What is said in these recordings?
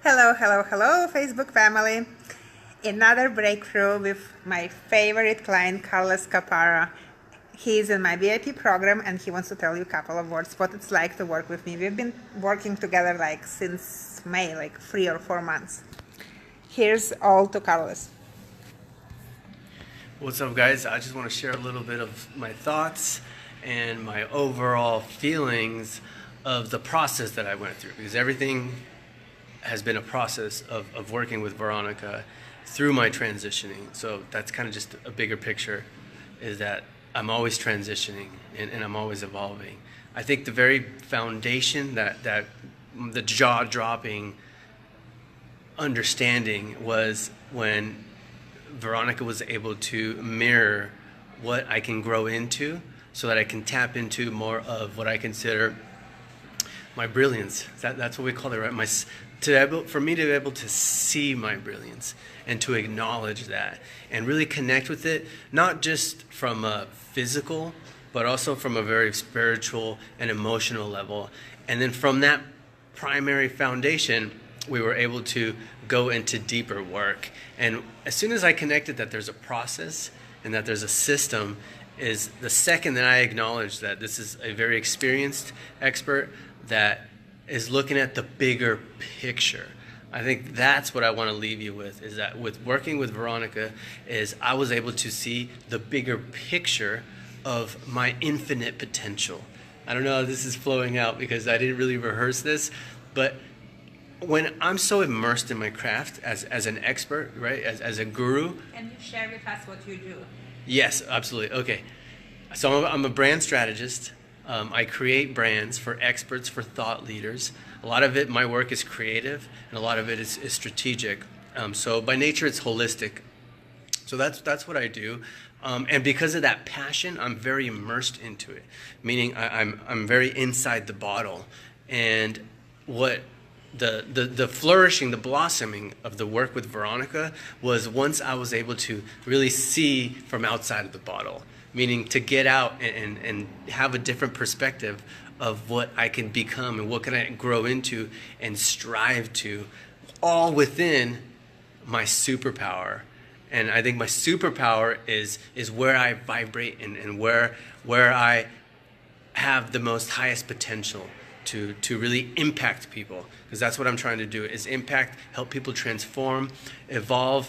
Hello, hello, hello, Facebook family. Another breakthrough with my favorite client, Karlos Copara. He's in my VIP program and he wants to tell you a couple of words what it's like to work with me. We've been working together since May, 3 or 4 months. Here's all to Carlos. What's up, guys? I just want to share a little bit of my thoughts and my overall feelings of the process that I went through, because everything has been a process of working with Veronica through my transitioning. So that's kind of just a bigger picture, is that I'm always transitioning and I'm always evolving. I think the very foundation that the jaw-dropping understanding was when Veronica was able to mirror what I can grow into so that I can tap into more of what I consider my brilliance. That's what we call it, right? For me to be able to see my brilliance and to acknowledge that and really connect with it, not just from a physical, but also from a very spiritual and emotional level. And then from that primary foundation, we were able to go into deeper work. And as soon as I connected that there's a process and that there's a system, is the second that I acknowledge that this is a very experienced expert that is looking at the bigger picture. I think that's what I want to leave you with, is that with working with Veronica, is I was able to see the bigger picture of my infinite potential. I don't know how this is flowing out because I didn't really rehearse this, but when I'm so immersed in my craft as an expert, right, as a guru. Can you share with us what you do? Yes, absolutely. Okay. So I'm a brand strategist. I create brands for experts, for thought leaders. A lot of it, my work is creative, and a lot of it is strategic. So by nature, it's holistic. So that's what I do. And because of that passion, I'm very immersed into it, meaning I'm very inside the bottle. And what the flourishing, the blossoming of the work with Veronica was once I was able to really see from outside of the bottle, meaning to get out and have a different perspective of what I can become and what can I grow into and strive to, all within my superpower. And I think my superpower is where I vibrate and where I have the most highest potential to really impact people, because that's what I'm trying to do, is impact, help people transform, evolve.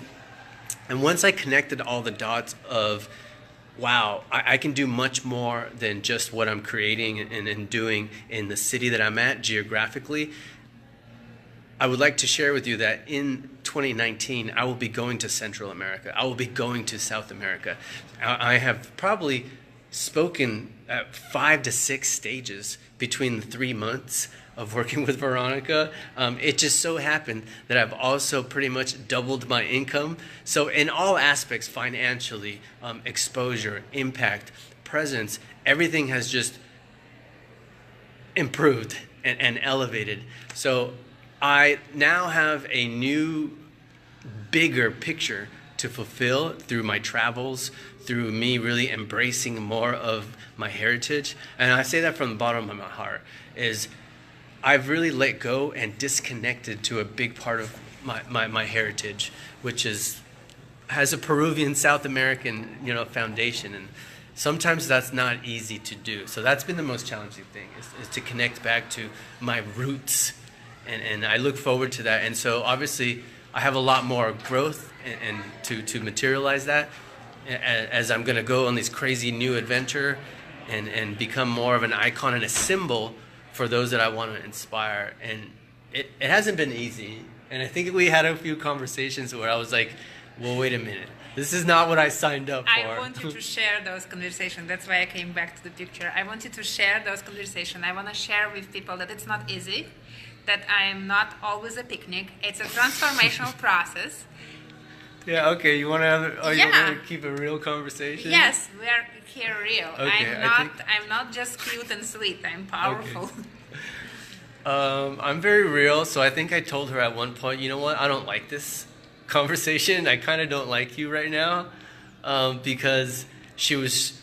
And once I connected all the dots of, wow, I can do much more than just what I'm creating and doing in the city that I'm at geographically, I would like to share with you that in 2019, I will be going to Central America. I will be going to South America. I have probably spoken at 5 to 6 stages between the 3 months of working with Veronica. It just so happened that I've also pretty much doubled my income. So in all aspects, financially, exposure, impact, presence, everything has just improved and elevated. So I now have a new, bigger picture to fulfill through my travels, through me really embracing more of my heritage. And I say that from the bottom of my heart, is I've really let go and disconnected to a big part of my heritage, which has a Peruvian South American foundation, and sometimes that's not easy to do. So that's been the most challenging thing, is to connect back to my roots, and I look forward to that. And so obviously I have a lot more growth and to materialize that as I'm going to go on this crazy new adventure and become more of an icon and a symbol for those that I want to inspire. And it hasn't been easy. And I think we had a few conversations where I was like, well, wait a minute. This is not what I signed up for. I want you to share those conversations. That's why I came back to the picture. I want you to share those conversations. I want to share with people that it's not easy, that I am not always a picnic. It's a transformational process. Yeah, okay. You want to you want to keep a real conversation? Yes, we are here real. Okay, I'm not just cute and sweet. I'm powerful. Okay. I'm very real, so I think I told her at one point, you know what, I don't like this conversation. I kind of don't like you right now, because she was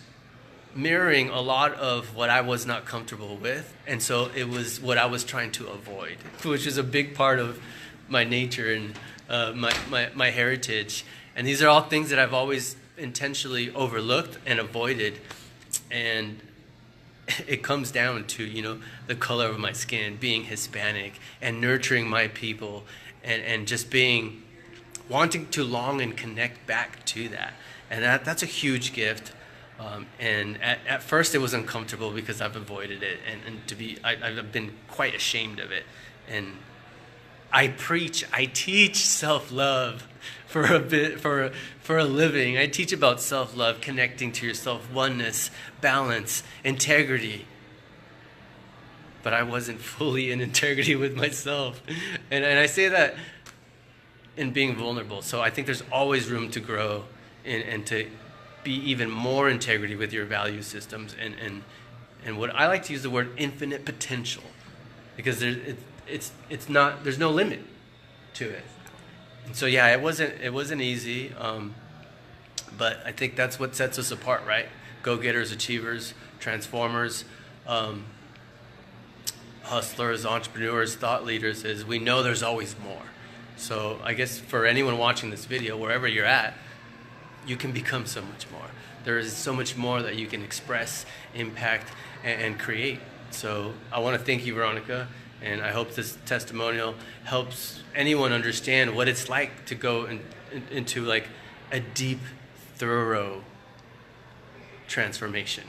mirroring a lot of what I was not comfortable with, and so it was what I was trying to avoid, which is a big part of my nature and my heritage. And these are all things that I've always intentionally overlooked and avoided. And it comes down to, you know, the color of my skin, being Hispanic, and nurturing my people, and just wanting to long and connect back to that. And that's a huge gift. And at first it was uncomfortable because I've avoided it, and I've been quite ashamed of it. And I teach self-love for a living. I teach about self-love, connecting to yourself, oneness, balance, integrity. But I wasn't fully in integrity with myself. And I say that in being vulnerable. So I think there's always room to grow and to be even more integrity with your value systems, and what I like to use the word infinite potential, because there's no limit to it. And so yeah, it wasn't easy, but I think that's what sets us apart, right? Go-getters, achievers, transformers, hustlers, entrepreneurs, thought leaders, is we know there's always more. So I guess for anyone watching this video, wherever you're at, you can become so much more. There is so much more that you can express, impact, and create. So I want to thank you, Veronica, and I hope this testimonial helps anyone understand what it's like to go into like a deep, thorough transformation,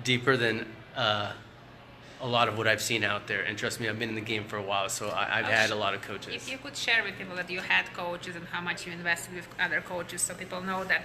deeper than a lot of what I've seen out there. And trust me, I've been in the game for a while, so I've had a lot of coaches. If you could share with people that you had coaches and how much you invested with other coaches, so people know that.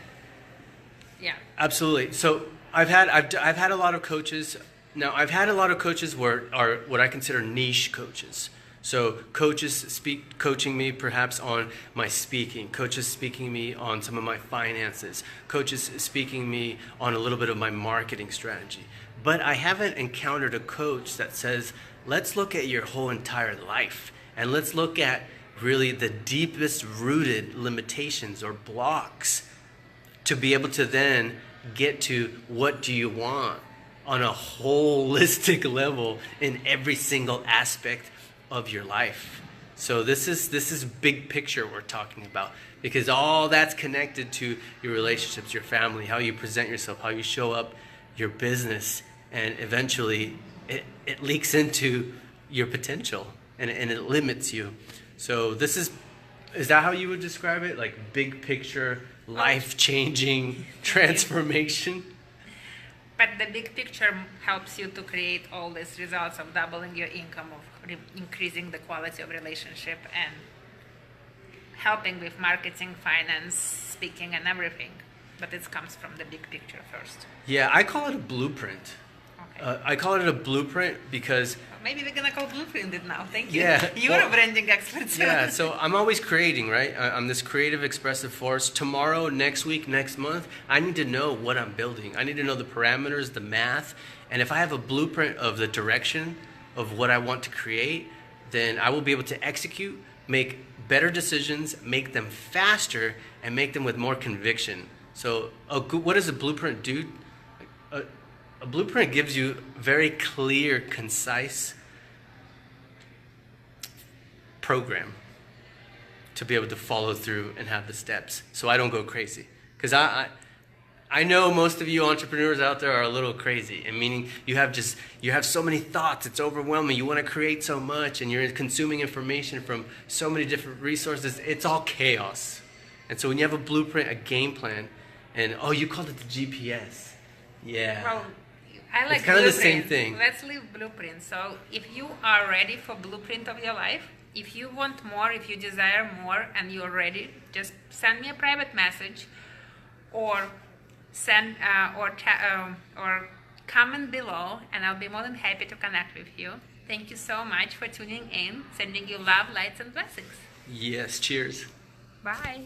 Yeah. Absolutely. So I've had a lot of coaches. Now I've had a lot of coaches are what I consider niche coaches. So coaches coaching me perhaps on my speaking, coaches speaking me on some of my finances, coaches speaking me on a little bit of my marketing strategy. But I haven't encountered a coach that says, let's look at your whole entire life, and let's look at really the deepest rooted limitations or blocks to be able to then get to what do you want on a holistic level in every single aspect of your life. So this is big picture we're talking about, because all that's connected to your relationships, your family, how you present yourself, how you show up, your business, and eventually it leaks into your potential, and it limits you. So this is that how you would describe it? Like big picture, life-changing transformation? But the big picture helps you to create all these results of doubling your income, of increasing the quality of relationship, and helping with marketing, finance, speaking, and everything. But it comes from the big picture first. Yeah, I call it a blueprint. Okay. I call it a blueprint because... Maybe we're going to call blueprint it now. Thank you. Yeah. You're a branding expert. So. Yeah, so I'm always creating, right? I'm this creative, expressive force. Tomorrow, next week, next month, I need to know what I'm building. I need to know the parameters, the math. And if I have a blueprint of the direction of what I want to create, then I will be able to execute, make better decisions, make them faster, and make them with more conviction. So what does a blueprint do? A blueprint gives you very clear, concise program to be able to follow through and have the steps, so I don't go crazy. Because I know most of you entrepreneurs out there are a little crazy, and meaning you have so many thoughts, it's overwhelming, you want to create so much, and you're consuming information from so many different resources, it's all chaos. And so when you have a blueprint, a game plan, and you called it the GPS. Yeah. Well, I like it's kind of the same thing. Let's leave blueprint. So if you are ready for blueprint of your life, if you want more, if you desire more, and you're ready, just send me a private message, or or comment below, and I'll be more than happy to connect with you. Thank you so much for tuning in. Sending you love, lights, and blessings. Yes. Cheers. Bye.